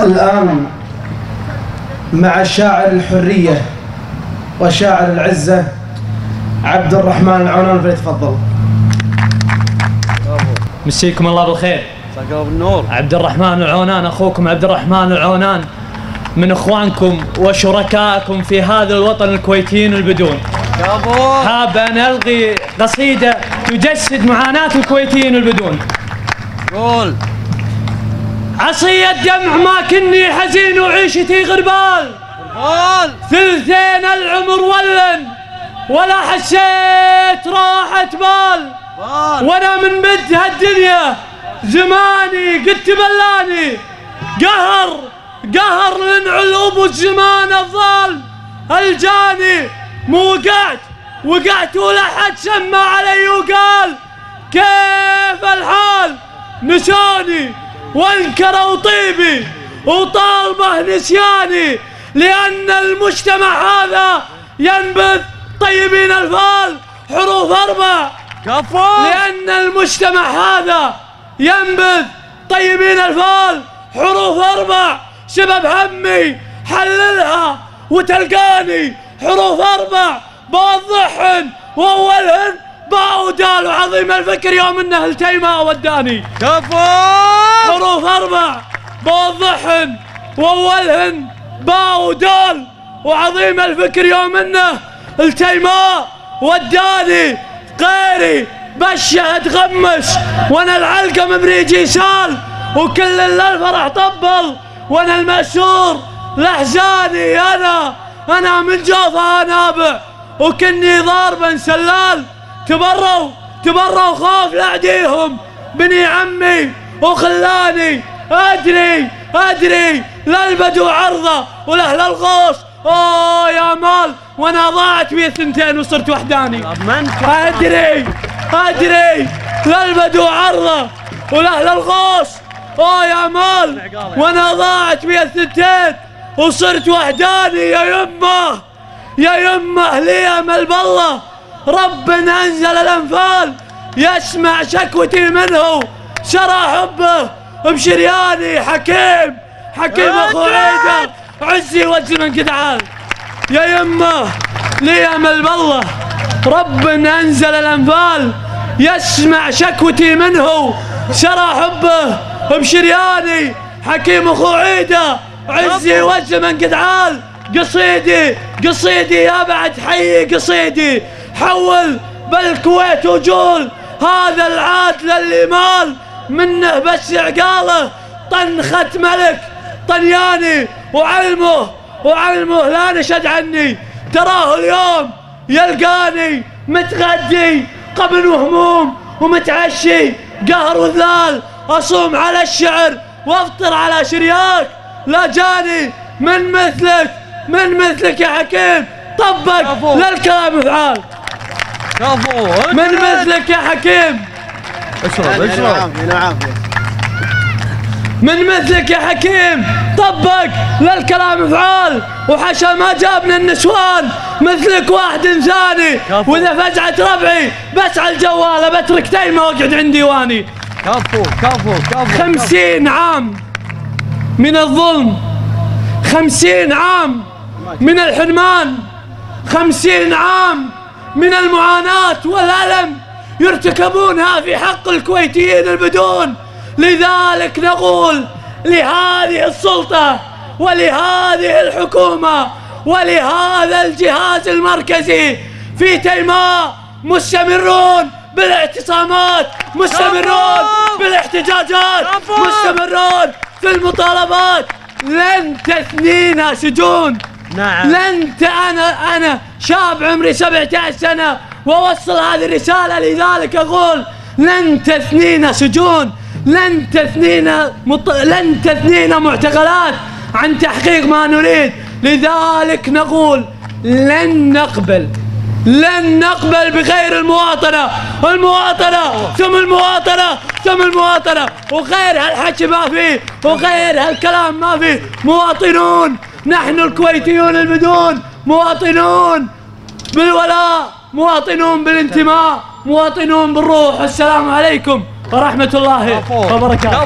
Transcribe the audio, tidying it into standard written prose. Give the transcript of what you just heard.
الآن مع شاعر الحرية وشاعر العزة عبد الرحمن العونان، فليتفضل. مسيكم الله بالخير. مساك الله بالنور. عبد الرحمن العونان، أخوكم عبد الرحمن العونان، من إخوانكم وشركائكم في هذا الوطن الكويتيين البدون. حاب أن ألغي قصيدة تجسد معاناة الكويتيين البدون. قول. عصي الدمع ما كني حزين وعيشتي غربال، ثلثين العمر ولن ولا حسيت راحة بال، وانا من بد هالدنيا زماني قد تبلاني، قهر لنعلوب الزمان الظال الجاني، مو وقعت ولا حد سمى علي وقال كيف الحال، نساني وانكروا طيبي وطالبه نسياني، لأن المجتمع هذا ينبذ طيبين الفال حروف أربع. لأن المجتمع هذا ينبذ طيبين الفال حروف أربع، سبب همي حللها وتلقاني حروف أربع، بوضحهن وأولهن باء ودال، وعظيم الفكر يوم انه التيماء وداني. حروف أربع بوضحهن وأولهن باء ودال، وعظيم الفكر يوم انه التيماء وداني. غيري بالشهد غمس وانا العلقة مبريجي سال، وكل الفرح طبل وانا المأسور لحزاني. انا من جوفها نابع وكني ضاربا سلال، تبروا خوف لعديهم بني عمي وخلاني ادري للبدو عرضه ولأهل الغوص اوه يا مال، وانا ضاعت بي 2 وصرت وحداني. ادري للبدو عرضه ولأهل الغوص اوه يا مال، وانا ضاعت بي 2 وصرت وحداني. يا يمه لي امل بالله رب انزل الانفال، يسمع شكوتي منه شرى حبه بشرياني. حكيم اخو عيدة عزي والزمن قد عال. يا يمه لي امل بالله رب انزل الانفال، يسمع شكوتي منه شرى حبه بشرياني. حكيم اخو عيدة عزي والزمن قد عال. قصيدي يا بعد حي قصيدي، حول بالكويت وجول هذا العادل اللي مال منه بس عقاله طنخة ملك طنياني، وعلمه لا نشد عني، تراه اليوم يلقاني متغدي قبل وهموم ومتعشي، قهر وذلال اصوم على الشعر وافطر على شرياك. لا جاني من مثلك يا حكيم، طبق للكلام افعال. من مثلك يا حكيم، من مثلك يا حكيم طبق للكلام افعال، وحشا ما جابنا النسوان مثلك واحد ثاني، واذا فزعت ربعي بس على الجوال بترك تيمة واقعد عند ديواني. كفو 50 عام من الظلم، 50 عام من الحرمان، 50 عام من المعاناة والألم يرتكبونها في حق الكويتيين البدون. لذلك نقول لهذه السلطة ولهذه الحكومة ولهذا الجهاز المركزي في تيماء، مستمرون بالاعتصامات، مستمرون بالاحتجاجات، مستمرون في المطالبات. لن تثنينا سجون. نعم. أنا شاب عمري 17 سنة وأوصل هذه الرسالة، لذلك أقول لن تثنينا سجون، لن تثنينا معتقلات عن تحقيق ما نريد. لذلك نقول لن نقبل بغير المواطنة ثم المواطنة وغير هالحكي ما فيه وغير هالكلام ما فيه. مواطنون، نحن الكويتيون البدون مواطنون بالولاء، مواطنون بالانتماء، مواطنون بالروح. السلام عليكم ورحمة الله وبركاته.